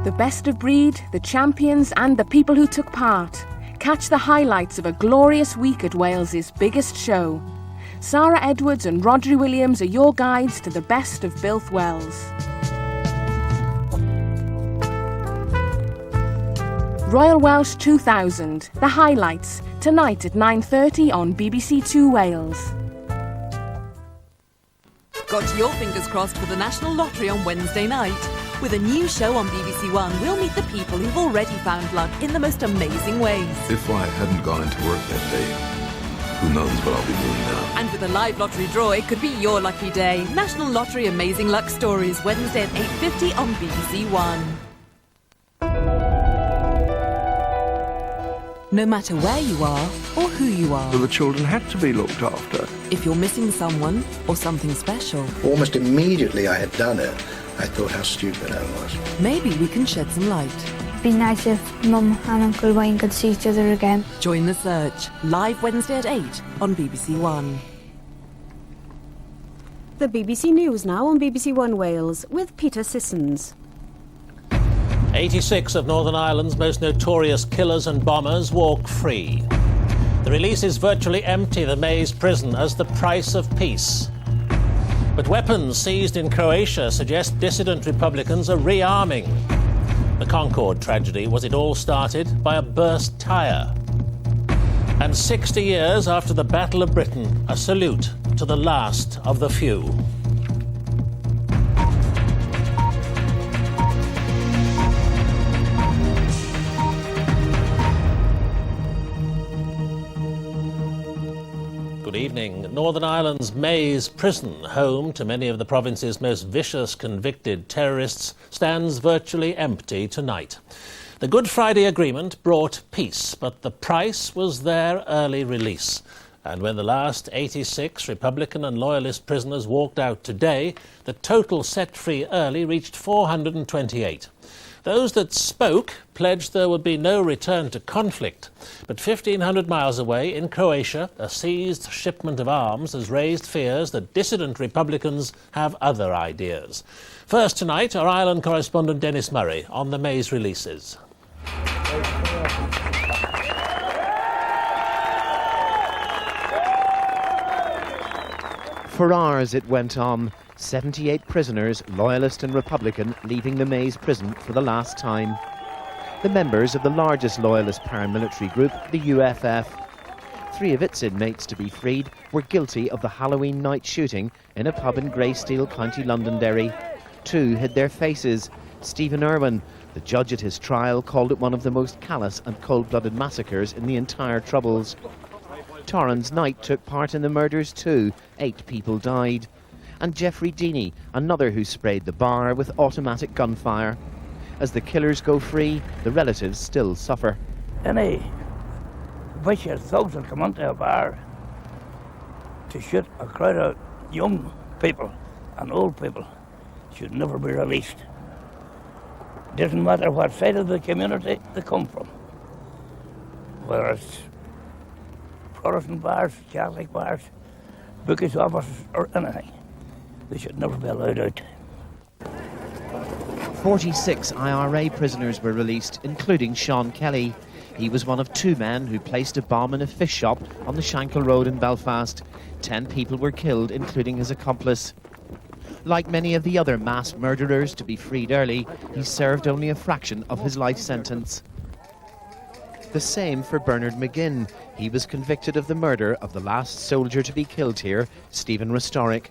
The best of breed, the champions and the people who took part. Catch the highlights of a glorious week at Wales's biggest show. Sarah Edwards and Rhodri Williams are your guides to the best of Builth Wells. Royal Welsh 2000, the highlights, tonight at 9:30 on BBC Two Wales. Got your fingers crossed for the National Lottery on Wednesday night? With a new show on BBC One, we'll meet the people who've already found luck in the most amazing ways. If I hadn't gone into work that day, who knows what I'll be doing now. And with a live lottery draw, it could be your lucky day. National Lottery Amazing Luck Stories, Wednesday at 8:50 on BBC One. No matter where you are or who you are. So the children had to be looked after. If you're missing someone or something special. Almost immediately I had done it, I thought how stupid I was. Maybe we can shed some light. Be nice if Mum and Uncle Wayne could see each other again. Join The Search, live Wednesday at 8 on BBC One. The BBC News now on BBC One Wales with Peter Sissons. 86 of Northern Ireland's most notorious killers and bombers walk free. The release is virtually empty, the Maze prison, as the price of peace. But weapons seized in Croatia suggest dissident Republicans are rearming. The Concorde tragedy was it all started by a burst tyre. And 60 years after the Battle of Britain, a salute to the last of the few. Good evening. Northern Ireland's Maze prison, home to many of the province's most vicious convicted terrorists, stands virtually empty tonight. The Good Friday Agreement brought peace, but the price was their early release. And when the last 86 Republican and Loyalist prisoners walked out today, the total set free early reached 428. Those that spoke pledged there would be no return to conflict. But 1,500 miles away in Croatia, a seized shipment of arms has raised fears that dissident Republicans have other ideas. First tonight, our Ireland correspondent Dennis Murray on the Maze releases. For hours it went on. 78 prisoners, Loyalist and Republican, leaving the Maze prison for the last time. The members of the largest Loyalist paramilitary group, the UFF. 3 of its inmates to be freed were guilty of the Halloween night shooting in a pub in Greysteel, County Londonderry. 2 hid their faces. Stephen Irwin, the judge at his trial, called it one of the most callous and cold-blooded massacres in the entire Troubles. Torrens Knight took part in the murders too. 8 people died. And Jeffrey Deeney, another who sprayed the bar with automatic gunfire. As the killers go free, the relatives still suffer. Any vicious thugs will come onto a bar to shoot a crowd of young people and old people should never be released. Doesn't matter what side of the community they come from, whether it's Protestant bars, Catholic bars, bookies offices or anything. They should never be allowed out. 46 IRA prisoners were released, including Sean Kelly. He was one of 2 men who placed a bomb in a fish shop on the Shankill Road in Belfast. 10 people were killed, including his accomplice. Like many of the other mass murderers to be freed early, he served only a fraction of his life sentence. The same for Bernard McGinn. He was convicted of the murder of the last soldier to be killed here, Stephen Restorick.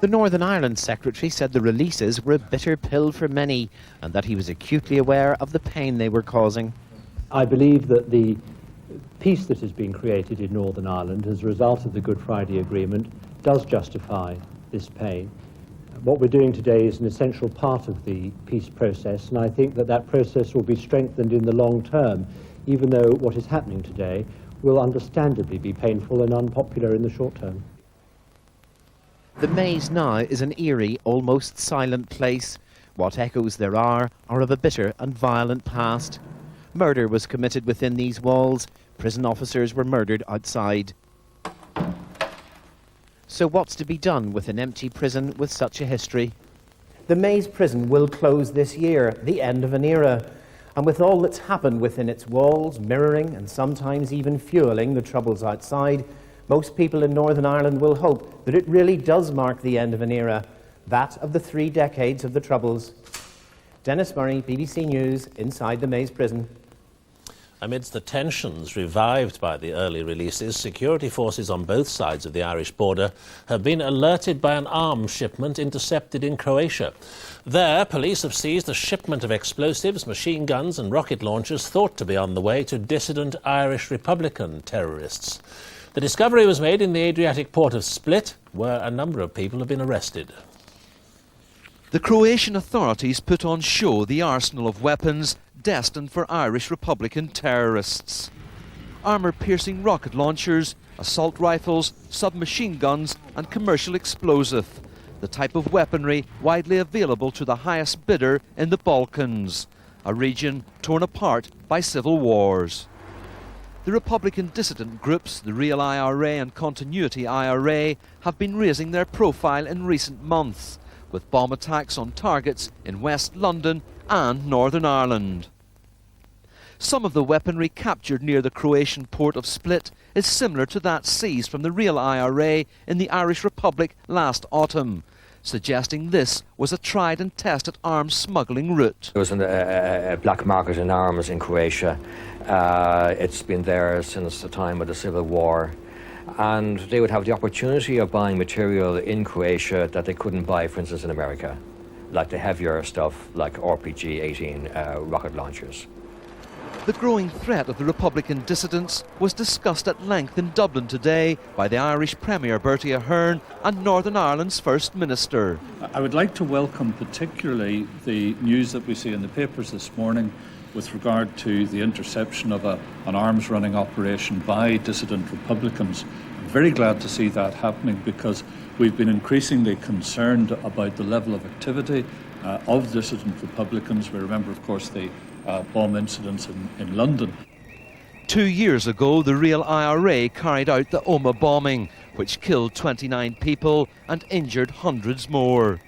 The Northern Ireland Secretary said the releases were a bitter pill for many and that he was acutely aware of the pain they were causing. I believe that the peace that has been created in Northern Ireland as a result of the Good Friday Agreement does justify this pain. What we're doing today is an essential part of the peace process, and I think that that process will be strengthened in the long term, even though what is happening today will understandably be painful and unpopular in the short term. The Maze now is an eerie, almost silent place. What echoes there are of a bitter and violent past. Murder was committed within these walls. Prison officers were murdered outside. So what's to be done with an empty prison with such a history? The Maze prison will close this year, the end of an era. And with all that's happened within its walls, mirroring and sometimes even fueling the troubles outside, most people in Northern Ireland will hope that it really does mark the end of an era, that of the 3 decades of the Troubles. Dennis Murray, BBC News, inside the Maze prison. Amidst the tensions revived by the early releases, security forces on both sides of the Irish border have been alerted by an arms shipment intercepted in Croatia. There, police have seized a shipment of explosives, machine guns and rocket launchers thought to be on the way to dissident Irish Republican terrorists. The discovery was made in the Adriatic port of Split, where a number of people have been arrested. The Croatian authorities put on show the arsenal of weapons destined for Irish Republican terrorists. Armour-piercing rocket launchers, assault rifles, submachine guns and commercial explosive, the type of weaponry widely available to the highest bidder in the Balkans, a region torn apart by civil wars. The Republican dissident groups, the Real IRA and Continuity IRA, have been raising their profile in recent months, with bomb attacks on targets in West London and Northern Ireland. Some of the weaponry captured near the Croatian port of Split is similar to that seized from the Real IRA in the Irish Republic last autumn, suggesting this was a tried and tested arms smuggling route. There was a black market in arms in Croatia. It's been there since the time of the Civil War. And they would have the opportunity of buying material in Croatia that they couldn't buy, for instance, in America, like the heavier stuff, like RPG-18 rocket launchers. The growing threat of the Republican dissidents was discussed at length in Dublin today by the Irish Premier Bertie Ahern and Northern Ireland's First Minister. I would like to welcome particularly the news that we see in the papers this morning with regard to the interception of an arms-running operation by dissident Republicans. I'm very glad to see that happening because we've been increasingly concerned about the level of activity of dissident Republicans. We remember, of course, the bomb incidents in London. 2 years ago, the Real IRA carried out the Omagh bombing, which killed 29 people and injured hundreds more.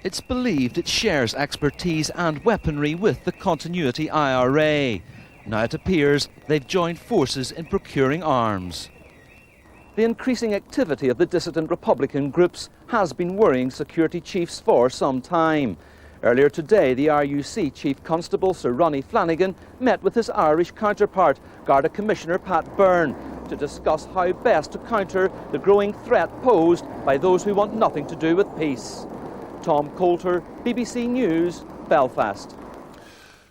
It's believed it shares expertise and weaponry with the Continuity IRA. Now it appears they've joined forces in procuring arms. The increasing activity of the dissident Republican groups has been worrying security chiefs for some time. Earlier today, the RUC Chief Constable Sir Ronnie Flanagan met with his Irish counterpart, Garda Commissioner Pat Byrne, to discuss how best to counter the growing threat posed by those who want nothing to do with peace. Tom Coulter, BBC News, Belfast.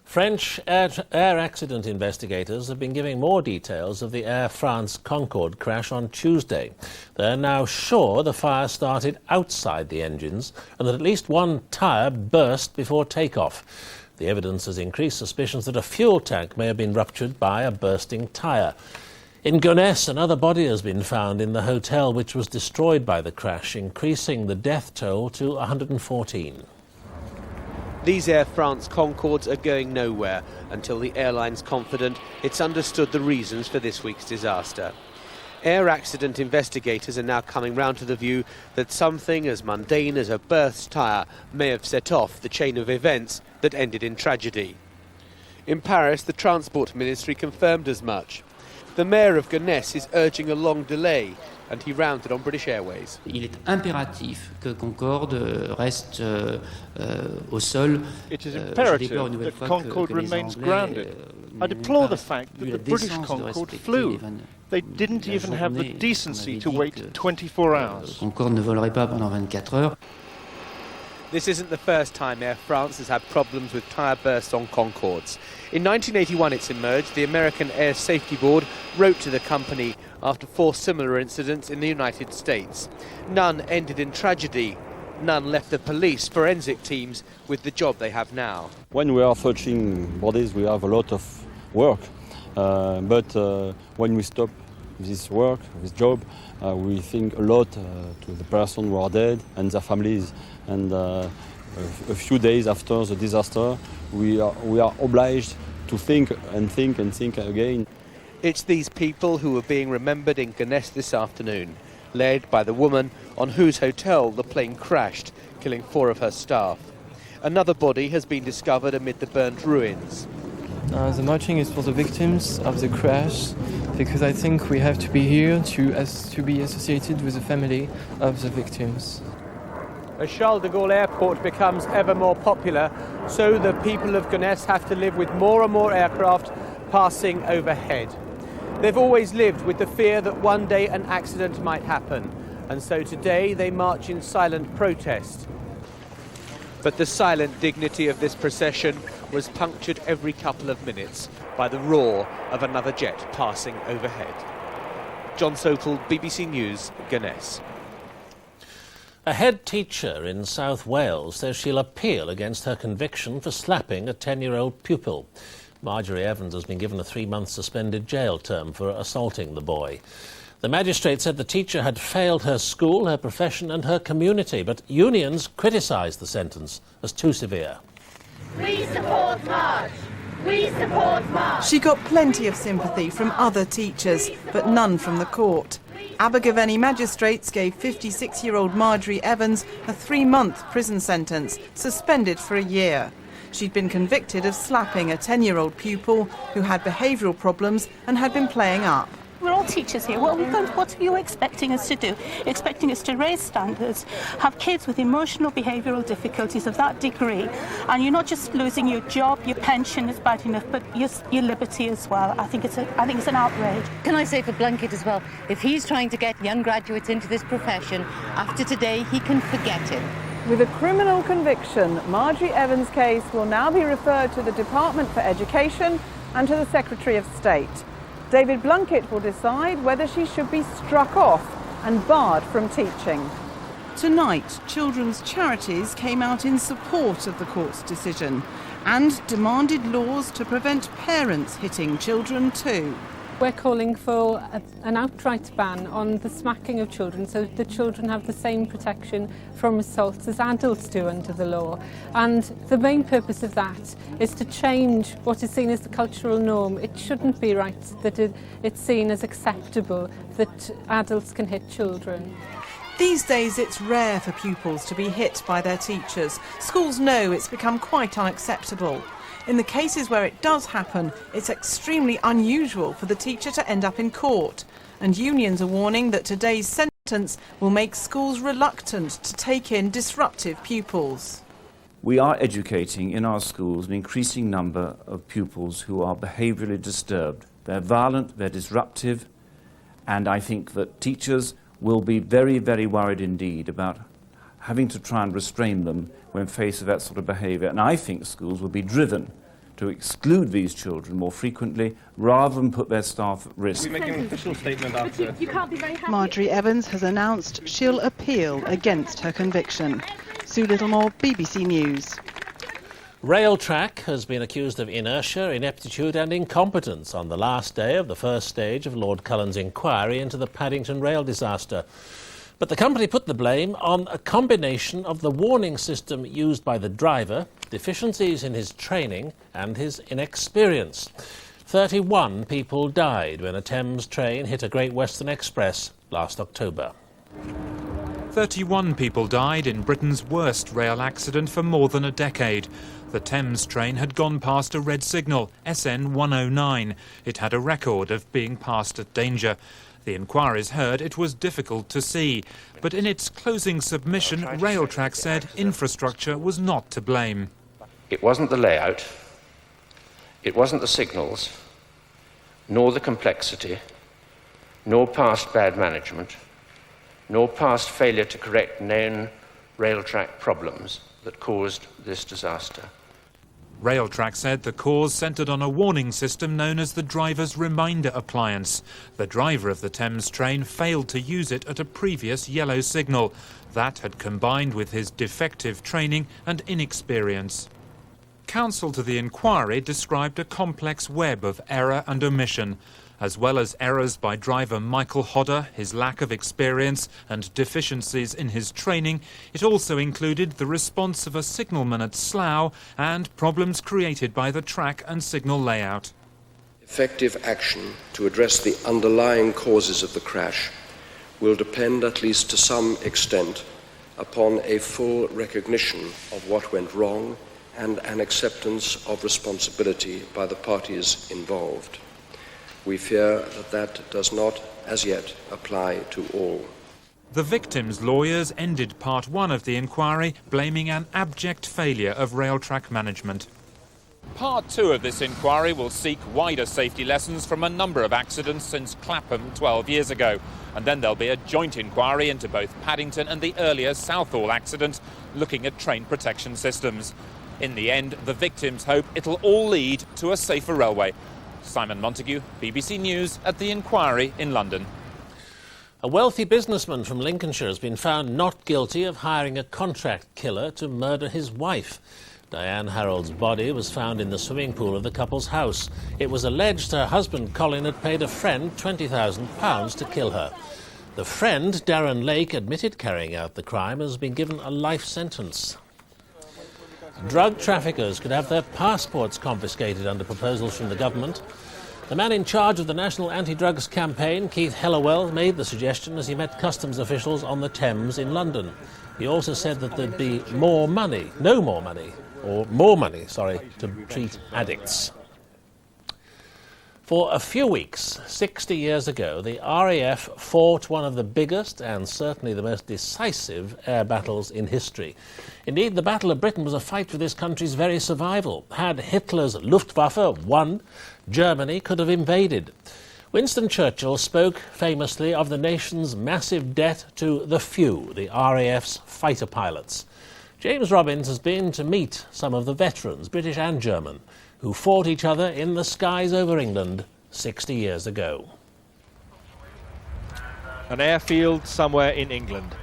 French air accident investigators have been giving more details of the Air France Concorde crash on Tuesday. They're now sure the fire started outside the engines and that at least one tyre burst before takeoff. The evidence has increased suspicions that a fuel tank may have been ruptured by a bursting tyre. In Gonesse, another body has been found in the hotel which was destroyed by the crash, increasing the death toll to 114. These Air France Concordes are going nowhere until the airline's confident it's understood the reasons for this week's disaster. Air accident investigators are now coming round to the view that something as mundane as a burst tyre may have set off the chain of events that ended in tragedy. In Paris, the Transport Ministry confirmed as much. The mayor of Gonesse is urging a long delay, and he rounded on British Airways. Il est impératif que Concorde reste au sol. It is imperative that Concorde remains grounded. I deplore the fact that the British Concorde flew. They didn't even have the decency to wait 24 hours. Concorde ne volerait pas pendant 24 heures. This isn't the first time Air France has had problems with tyre bursts on Concordes. In 1981 it's emerged the American Air Safety Board wrote to the company after 4 similar incidents in the United States. None ended in tragedy. None left the police forensic teams with the job they have now. When we are searching bodies we have a lot of work, but when we stop this work, this job, we think a lot to the person who are dead and their families. And a few days after the disaster, we are obliged to think again. It's these people who are being remembered in Gonesse this afternoon, led by the woman on whose hotel the plane crashed, killing 4 of her staff. Another body has been discovered amid the burnt ruins. The marching is for the victims of the crash, because I think we have to be here to be associated with the family of the victims. As Charles de Gaulle Airport becomes ever more popular, so the people of Gonesse have to live with more and more aircraft passing overhead. They've always lived with the fear that one day an accident might happen, and so today they march in silent protest. But the silent dignity of this procession was punctured every couple of minutes by the roar of another jet passing overhead. John Sotal, BBC News, Gonesse. A head teacher in South Wales says she'll appeal against her conviction for slapping a 10-year-old pupil. Marjorie Evans has been given a 3-month suspended jail term for assaulting the boy. The magistrate said the teacher had failed her school, her profession and her community, but unions criticised the sentence as too severe. We support Marge! We support Marge! She got plenty of sympathy from other teachers, but none from the court. Abergavenny magistrates gave 56-year-old Marjorie Evans a 3-month prison sentence, suspended for a year. She'd been convicted of slapping a 10-year-old pupil who had behavioural problems and had been playing up. We're all teachers here. What are you expecting us to do? Expecting us to raise standards, have kids with emotional, behavioural difficulties of that degree, and you're not just losing your job, your pension is bad enough, but your liberty as well. I think it's an outrage. Can I say for Blunkett as well, if he's trying to get young graduates into this profession, after today he can forget it. With a criminal conviction, Marjorie Evans' case will now be referred to the Department for Education and to the Secretary of State. David Blunkett will decide whether she should be struck off and barred from teaching. Tonight, children's charities came out in support of the court's decision and demanded laws to prevent parents hitting children too. We're calling for an outright ban on the smacking of children so that the children have the same protection from assaults as adults do under the law. And the main purpose of that is to change what is seen as the cultural norm. It shouldn't be right that it's seen as acceptable that adults can hit children. These days it's rare for pupils to be hit by their teachers. Schools know it's become quite unacceptable. In the cases where it does happen, it's extremely unusual for the teacher to end up in court. And unions are warning that today's sentence will make schools reluctant to take in disruptive pupils. We are educating in our schools an increasing number of pupils who are behaviourally disturbed. They're violent, they're disruptive, and I think that teachers will be very, very worried indeed about having to try and restrain them when faced with that sort of behaviour. And I think schools will be driven to exclude these children more frequently rather than put their staff at risk. We make an official statement after. You can't be very happy. Marjorie Evans has announced she'll appeal against her conviction. Sue Littlemore, BBC News. Railtrack has been accused of inertia, ineptitude and incompetence on the last day of the first stage of Lord Cullen's inquiry into the Paddington rail disaster. But the company put the blame on a combination of the warning system used by the driver, deficiencies in his training and his inexperience. 31 people died when a Thames train hit a Great Western Express last October. 31 people died in Britain's worst rail accident for more than a decade. The Thames train had gone past a red signal, SN 109. It had a record of being passed at danger. The inquiries heard it was difficult to see, but in its closing submission, Railtrack said infrastructure was not to blame. It wasn't the layout, it wasn't the signals, nor the complexity, nor past bad management, nor past failure to correct known Railtrack problems that caused this disaster. Railtrack said the cause centred on a warning system known as the driver's reminder appliance. The driver of the Thames train failed to use it at a previous yellow signal. That had combined with his defective training and inexperience. Counsel to the inquiry described a complex web of error and omission. As well as errors by driver Michael Hodder, his lack of experience and deficiencies in his training, it also included the response of a signalman at Slough and problems created by the track and signal layout. Effective action to address the underlying causes of the crash will depend, at least to some extent, upon a full recognition of what went wrong and an acceptance of responsibility by the parties involved. We fear that that does not, as yet, apply to all. The victims' lawyers ended part one of the inquiry, blaming an abject failure of Railtrack management. Part two of this inquiry will seek wider safety lessons from a number of accidents since Clapham 12 years ago. And then there'll be a joint inquiry into both Paddington and the earlier Southall accident, looking at train protection systems. In the end, the victims hope it'll all lead to a safer railway. Simon Montague, BBC News, at the inquiry in London. A wealthy businessman from Lincolnshire has been found not guilty of hiring a contract killer to murder his wife. Diane Harold's body was found in the swimming pool of the couple's house. It was alleged her husband Colin had paid a friend £20,000 to kill her. The friend, Darren Lake, admitted carrying out the crime and has been given a life sentence. Drug traffickers could have their passports confiscated under proposals from the government. The man in charge of the National Anti-Drugs Campaign, Keith Hellawell, made the suggestion as he met customs officials on the Thames in London. He also said that there'd be more money to treat addicts. For a few weeks, 60 years ago, the RAF fought one of the biggest and certainly the most decisive air battles in history. Indeed, the Battle of Britain was a fight for this country's very survival. Had Hitler's Luftwaffe won, Germany could have invaded. Winston Churchill spoke famously of the nation's massive debt to the few, the RAF's fighter pilots. James Robbins has been to meet some of the veterans, British and German, who fought each other in the skies over England 60 years ago. An airfield somewhere in England.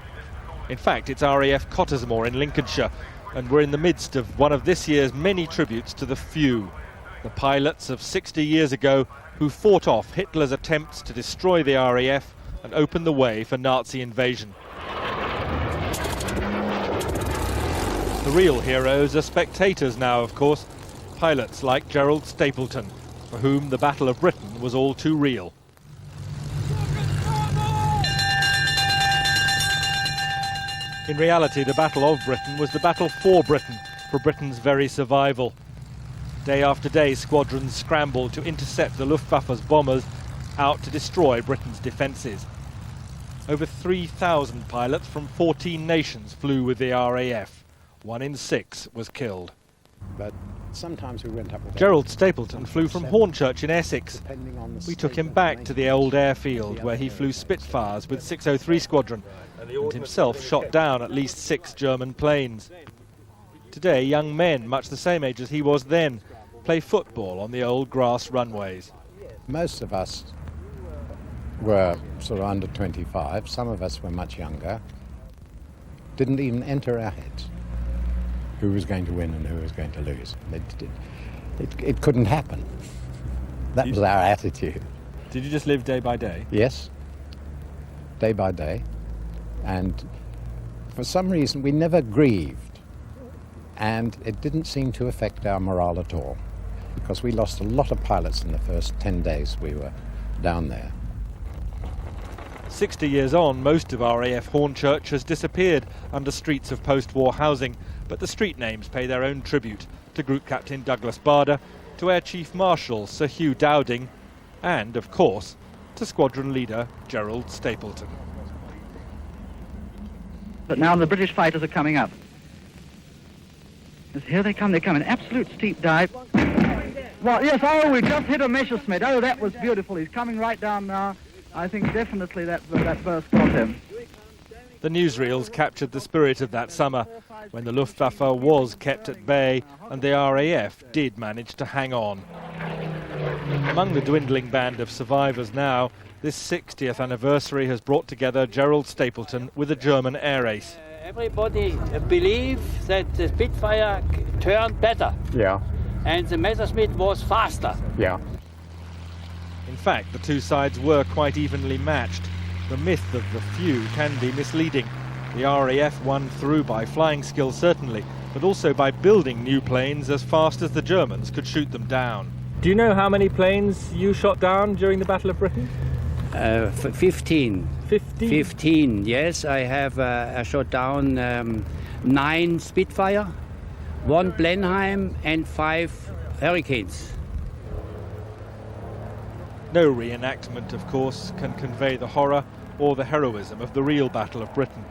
In fact, it's RAF Cottesmore in Lincolnshire, and we're in the midst of one of this year's many tributes to the few, the pilots of 60 years ago who fought off Hitler's attempts to destroy the RAF and open the way for Nazi invasion. The real heroes are spectators now, of course, pilots like Gerald Stapleton, for whom the Battle of Britain was all too real. In reality, the Battle of Britain was the battle for Britain, for Britain's very survival. Day after day, squadrons scrambled to intercept the Luftwaffe's bombers out to destroy Britain's defences. Over 3,000 pilots from 14 nations flew with the RAF. 1 in 6 was killed. But sometimes we went up with Gerald Stapleton flew from Hornchurch in Essex. We took him back to the old airfield where he flew Spitfires with 603 Squadron and himself shot down at least 6 German planes. Today, young men, much the same age as he was then, play football on the old grass runways. Most of us were sort of under 25, some of us were much younger. Didn't even enter our heads who was going to win and who was going to lose. It couldn't happen. That was our attitude. Did you just live day by day? Yes, day by day. And for some reason we never grieved, and it didn't seem to affect our morale at all, because we lost a lot of pilots in the first 10 days we were down there. 60 years on, most of RAF Hornchurch has disappeared under streets of post-war housing, but the street names pay their own tribute to Group Captain Douglas Bader, to Air Chief Marshal Sir Hugh Dowding, and, of course, to Squadron Leader Gerald Stapleton. But now the British fighters are coming up. Here they come, an absolute steep dive. Well, yes, we just hit a Messerschmitt. Oh, that was beautiful. He's coming right down now. I think definitely that burst got him. The newsreels captured the spirit of that summer, when the Luftwaffe was kept at bay and the RAF did manage to hang on. Among the dwindling band of survivors now, this 60th anniversary has brought together Gerald Stapleton with a German air ace. Everybody believes that the Spitfire turned better. Yeah. And the Messerschmitt was faster. Yeah. In fact, the two sides were quite evenly matched. The myth of the few can be misleading. The RAF won through by flying skill, certainly, but also by building new planes as fast as the Germans could shoot them down. Do you know how many planes you shot down during the Battle of Britain? 15. 15, yes. I have shot down 9 Spitfire, 1 Blenheim and 5 Hurricanes. No reenactment, of course, can convey the horror or the heroism of the real Battle of Britain.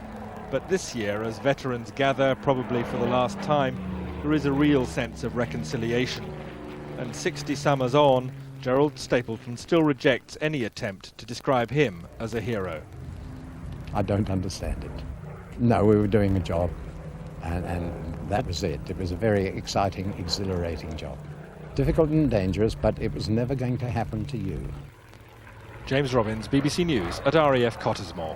But this year, as veterans gather, probably for the last time, there is a real sense of reconciliation. And 60 summers on, Gerald Stapleton still rejects any attempt to describe him as a hero. I don't understand it. No, we were doing a job, and that was it. It was a very exciting, exhilarating job. Difficult and dangerous, but it was never going to happen to you. James Robbins, BBC News at RAF Cottesmore.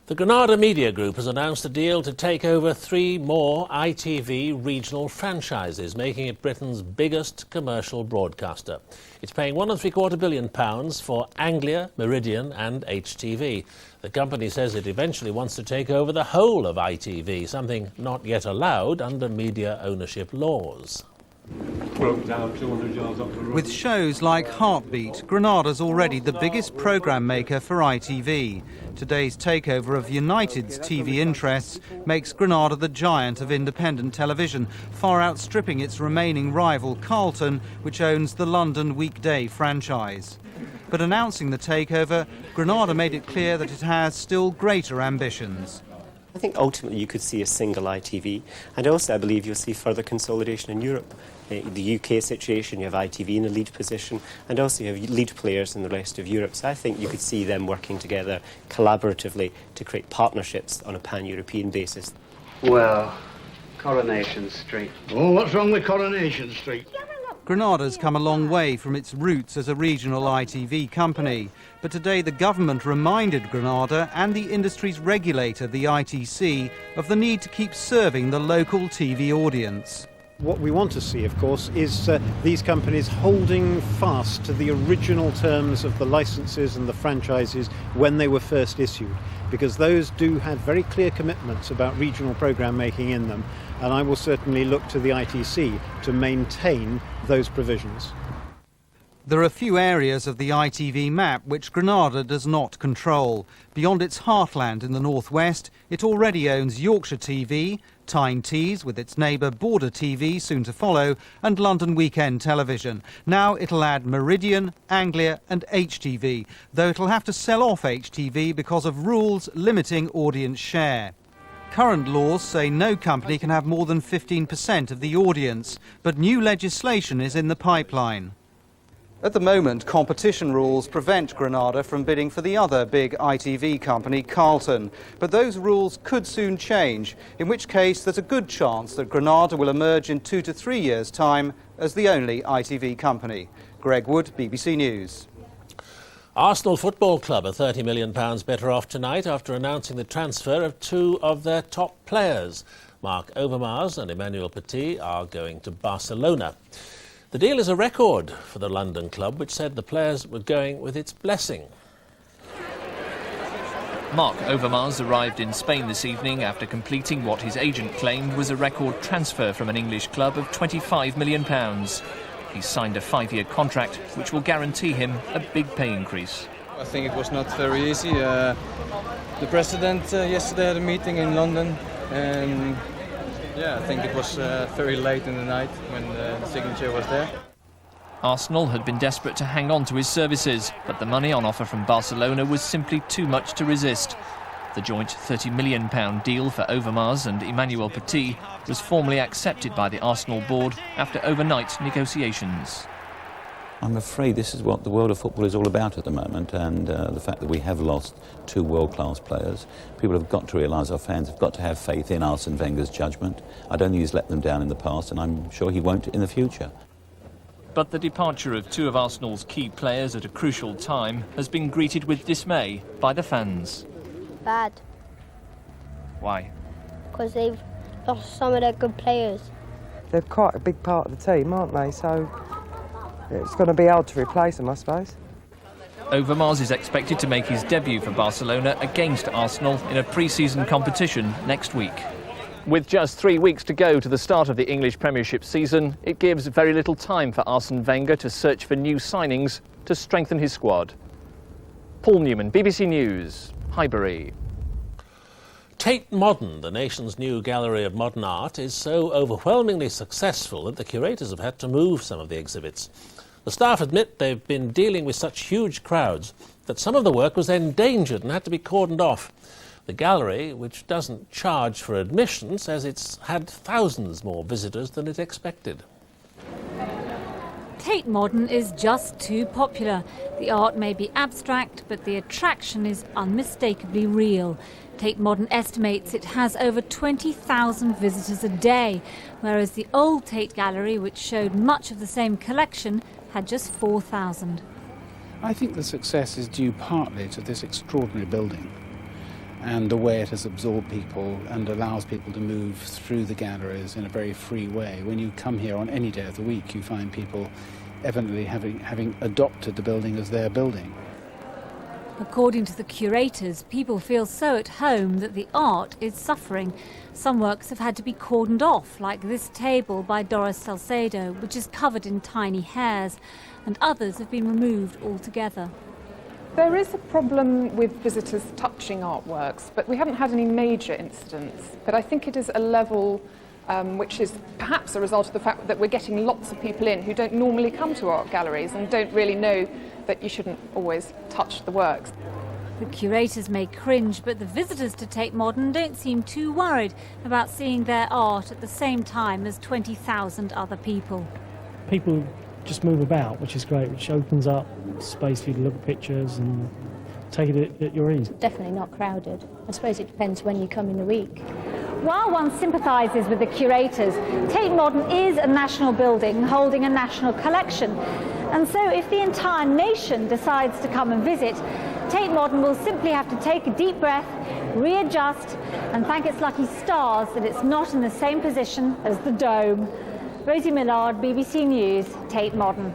The Granada Media Group has announced a deal to take over 3 more ITV regional franchises, making it Britain's biggest commercial broadcaster. It's paying £1.75 billion for Anglia, Meridian and HTV. The company says it eventually wants to take over the whole of ITV, something not yet allowed under media ownership laws. Broke down 200 yards up the road. With shows like Heartbeat, Granada's already the biggest programme maker for ITV. Today's takeover of United's TV interests makes Granada the giant of independent television, far outstripping its remaining rival Carlton, which owns the London weekday franchise. But announcing the takeover, Granada made it clear that it has still greater ambitions. I think ultimately you could see a single ITV, and also I believe you'll see further consolidation in Europe. The UK situation, you have ITV in a lead position, and also you have lead players in the rest of Europe. So I think you could see them working together collaboratively to create partnerships on a pan-European basis. Well, Coronation Street. Oh, what's wrong with Coronation Street? Granada's come a long way from its roots as a regional ITV company. But today the government reminded Granada and the industry's regulator, the ITC, of the need to keep serving the local TV audience. What we want to see, of course, is these companies holding fast to the original terms of the licenses and the franchises when they were first issued, because those do have very clear commitments about regional programme making in them, and I will certainly look to the ITC to maintain those provisions. There are a few areas of the ITV map which Granada does not control. Beyond its heartland in the northwest, it already owns Yorkshire TV, Tyne Tees with its neighbour Border TV soon to follow, and London Weekend Television. Now it'll add Meridian, Anglia and HTV, though it'll have to sell off HTV because of rules limiting audience share. Current laws say no company can have more than 15% of the audience, but new legislation is in the pipeline. At the moment, competition rules prevent Granada from bidding for the other big ITV company, Carlton. But those rules could soon change, in which case there's a good chance that Granada will emerge in 2 to 3 years' time as the only ITV company. Greg Wood, BBC News. Arsenal Football Club are £30 million better off tonight after announcing the transfer of 2 of their top players. Marc Overmars and Emmanuel Petit are going to Barcelona. The deal is a record for the London club, which said the players were going with its blessing. Marc Overmars arrived in Spain this evening after completing what his agent claimed was a record transfer from an English club of £25 million. He's signed a 5-year contract, which will guarantee him a big pay increase. I think it was not very easy. The president yesterday had a meeting in London, and yeah, I think it was very late in the night when the signature was there. Arsenal had been desperate to hang on to his services, but the money on offer from Barcelona was simply too much to resist. The joint £30 million deal for Overmars and Emmanuel Petit was formally accepted by the Arsenal board after overnight negotiations. I'm afraid this is what the world of football is all about at the moment, and the fact that we have lost 2 world-class players. People have got to realise, our fans have got to have faith in Arsene Wenger's judgment. I don't think he's let them down in the past, and I'm sure he won't in the future. But the departure of 2 of Arsenal's key players at a crucial time has been greeted with dismay by the fans. Bad. Why? Because they've lost some of their good players. They're quite a big part of the team, aren't they? So it's going to be hard to replace them, I suppose. Overmars is expected to make his debut for Barcelona against Arsenal in a pre-season competition next week. With just 3 weeks to go to the start of the English Premiership season, it gives very little time for Arsene Wenger to search for new signings to strengthen his squad. Paul Newman, BBC News, Highbury. Tate Modern, the nation's new gallery of modern art, is so overwhelmingly successful that the curators have had to move some of the exhibits. The staff admit they've been dealing with such huge crowds that some of the work was endangered and had to be cordoned off. The gallery, which doesn't charge for admission, says it's had thousands more visitors than it expected. Tate Modern is just too popular. The art may be abstract, but the attraction is unmistakably real. Tate Modern estimates it has over 20,000 visitors a day, whereas the old Tate Gallery, which showed much of the same collection, had just 4,000. I think the success is due partly to this extraordinary building and the way it has absorbed people and allows people to move through the galleries in a very free way. When you come here on any day of the week, you find people evidently having adopted the building as their building. According to the curators, people feel so at home that the art is suffering. Some works have had to be cordoned off, like this table by Doris Salcedo, which is covered in tiny hairs, and others have been removed altogether. There is a problem with visitors touching artworks, but we haven't had any major incidents. But I think it is a level which is perhaps a result of the fact that we're getting lots of people in who don't normally come to art galleries and don't really know that you shouldn't always touch the works. The curators may cringe, but the visitors to Tate Modern don't seem too worried about seeing their art at the same time as 20,000 other people. People just move about, which is great, which opens up space for you to look at pictures and take it at your ease. Definitely not crowded. I suppose it depends when you come in the week. While one sympathises with the curators, Tate Modern is a national building holding a national collection. And so if the entire nation decides to come and visit, Tate Modern will simply have to take a deep breath, readjust, and thank its lucky stars that it's not in the same position as the Dome. Rosie Millard, BBC News, Tate Modern.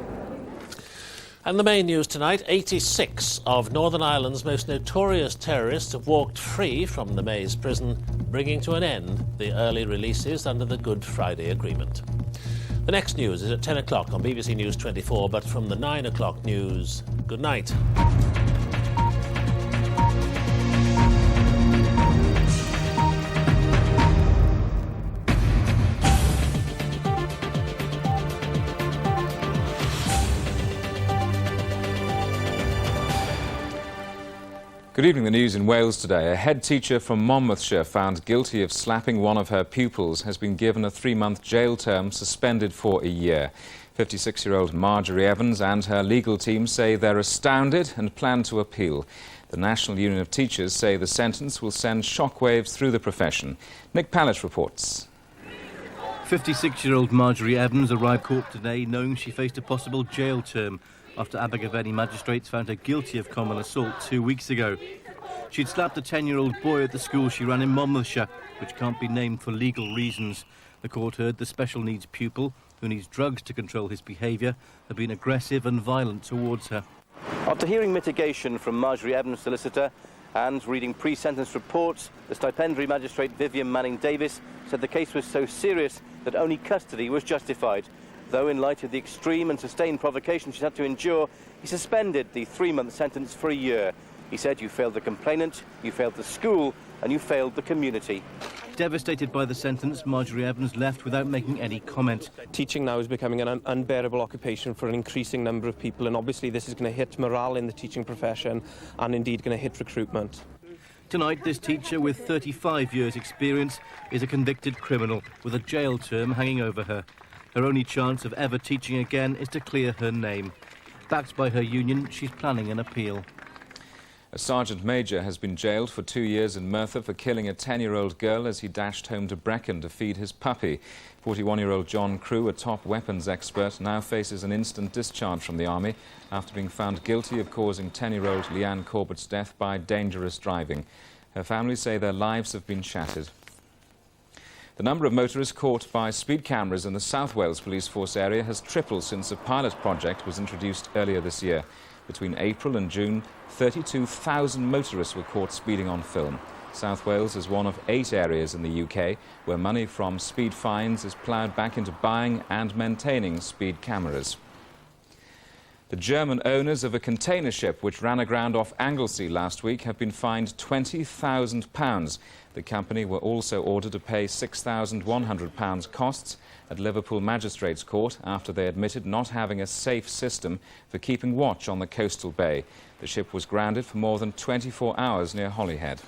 And the main news tonight, 86 of Northern Ireland's most notorious terrorists have walked free from the Maze prison, bringing to an end the early releases under the Good Friday Agreement. The next news is at 10 o'clock on BBC News 24, but from the 9 o'clock news, good night. Good evening. The news in Wales today. A head teacher from Monmouthshire found guilty of slapping one of her pupils has been given a 3-month jail term, suspended for a year. 56-year-old Marjorie Evans and her legal team say they're astounded and plan to appeal. The National Union of Teachers say the sentence will send shockwaves through the profession. Nick Pallish reports. 56-year-old Marjorie Evans arrived court today knowing she faced a possible jail term after Abergavenny magistrates found her guilty of common assault 2 weeks ago. She'd slapped a 10-year-old boy at the school she ran in Monmouthshire, which can't be named for legal reasons. The court heard the special needs pupil, who needs drugs to control his behaviour, had been aggressive and violent towards her. After hearing mitigation from Marjorie Evans' solicitor and reading pre-sentence reports, the stipendiary magistrate Vivian Manning-Davis said the case was so serious that only custody was justified. Though in light of the extreme and sustained provocation she's had to endure, he suspended the 3-month sentence for a year. He said, "You failed the complainant, you failed the school, and you failed the community." Devastated by the sentence, Marjorie Evans left without making any comment. Teaching now is becoming an unbearable occupation for an increasing number of people, and obviously this is going to hit morale in the teaching profession and indeed going to hit recruitment. Tonight, this teacher with 35 years' experience is a convicted criminal with a jail term hanging over her. Her only chance of ever teaching again is to clear her name. Backed by her union, she's planning an appeal. A sergeant major has been jailed for 2 years in Merthyr for killing a 10-year-old girl as he dashed home to Brecon to feed his puppy. 41-year-old John Crew, a top weapons expert, now faces an instant discharge from the army after being found guilty of causing 10-year-old Leanne Corbett's death by dangerous driving. Her family say their lives have been shattered. The number of motorists caught by speed cameras in the South Wales Police Force area has tripled since a pilot project was introduced earlier this year. Between April and June, 32,000 motorists were caught speeding on film. South Wales is one of 8 areas in the UK where money from speed fines is ploughed back into buying and maintaining speed cameras. The German owners of a container ship which ran aground off Anglesey last week have been fined £20,000. The company were also ordered to pay £6,100 costs at Liverpool Magistrates Court after they admitted not having a safe system for keeping watch on the coastal bay. The ship was grounded for more than 24 hours near Holyhead.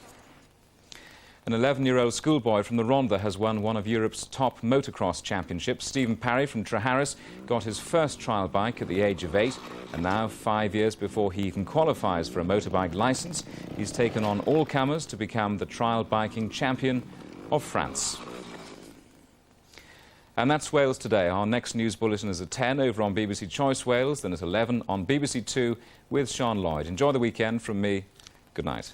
An 11-year-old schoolboy from the Rhondda has won one of Europe's top motocross championships. Stephen Parry from Treharris got his first trial bike at the age of 8, and now, 5 years before he even qualifies for a motorbike licence, he's taken on all comers to become the trial biking champion of France. And that's Wales Today. Our next news bulletin is at 10 over on BBC Choice Wales, then at 11 on BBC Two with Sean Lloyd. Enjoy the weekend from me. Good night.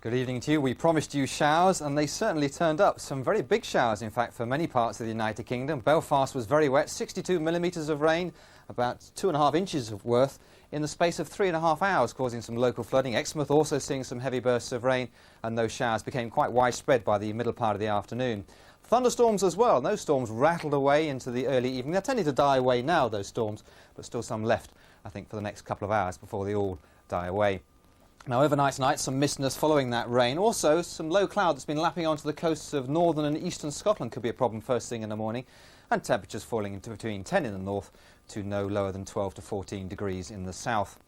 Good evening to you. We promised you showers, and they certainly turned up. Some very big showers, in fact, for many parts of the United Kingdom. Belfast was very wet, 62 millimetres of rain, about 2.5 inches of worth in the space of 3.5 hours, causing some local flooding. Exmouth also seeing some heavy bursts of rain, and those showers became quite widespread by the middle part of the afternoon. Thunderstorms as well. Those storms rattled away into the early evening. They're tending to die away now, those storms, but still some left, I think, for the next couple of hours before they all die away. Now, overnight tonight, some mistiness following that rain. Also, some low cloud that's been lapping onto the coasts of northern and eastern Scotland could be a problem first thing in the morning. And temperatures falling into between 10 in the north to no lower than 12 to 14 degrees in the south.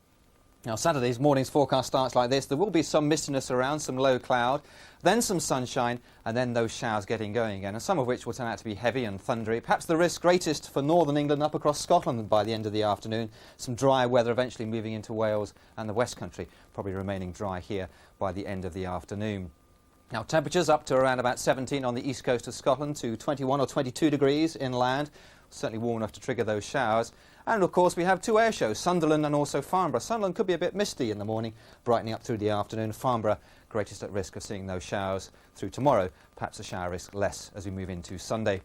Now, Saturday's morning's forecast starts like this. There will be some mistiness around, some low cloud, then some sunshine, and then those showers getting going again, and some of which will turn out to be heavy and thundery. Perhaps the risk greatest for northern England up across Scotland by the end of the afternoon. Some dry weather eventually moving into Wales and the West Country, probably remaining dry here by the end of the afternoon. Now, temperatures up to around about 17 on the east coast of Scotland to 21 or 22 degrees inland. Certainly warm enough to trigger those showers. And of course we have two air shows, Sunderland and also Farnborough. Sunderland could be a bit misty in the morning, brightening up through the afternoon. Farnborough greatest at risk of seeing those showers through tomorrow. Perhaps the shower risk less as we move into Sunday.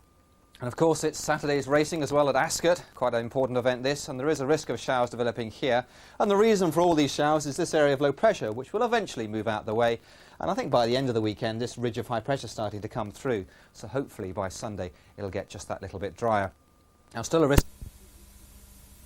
And of course it's Saturday's racing as well at Ascot, quite an important event this, and there is a risk of showers developing here. And the reason for all these showers is this area of low pressure, which will eventually move out the way. And I think by the end of the weekend this ridge of high pressure starting to come through, so hopefully by Sunday it'll get just that little bit drier. Now, still a risk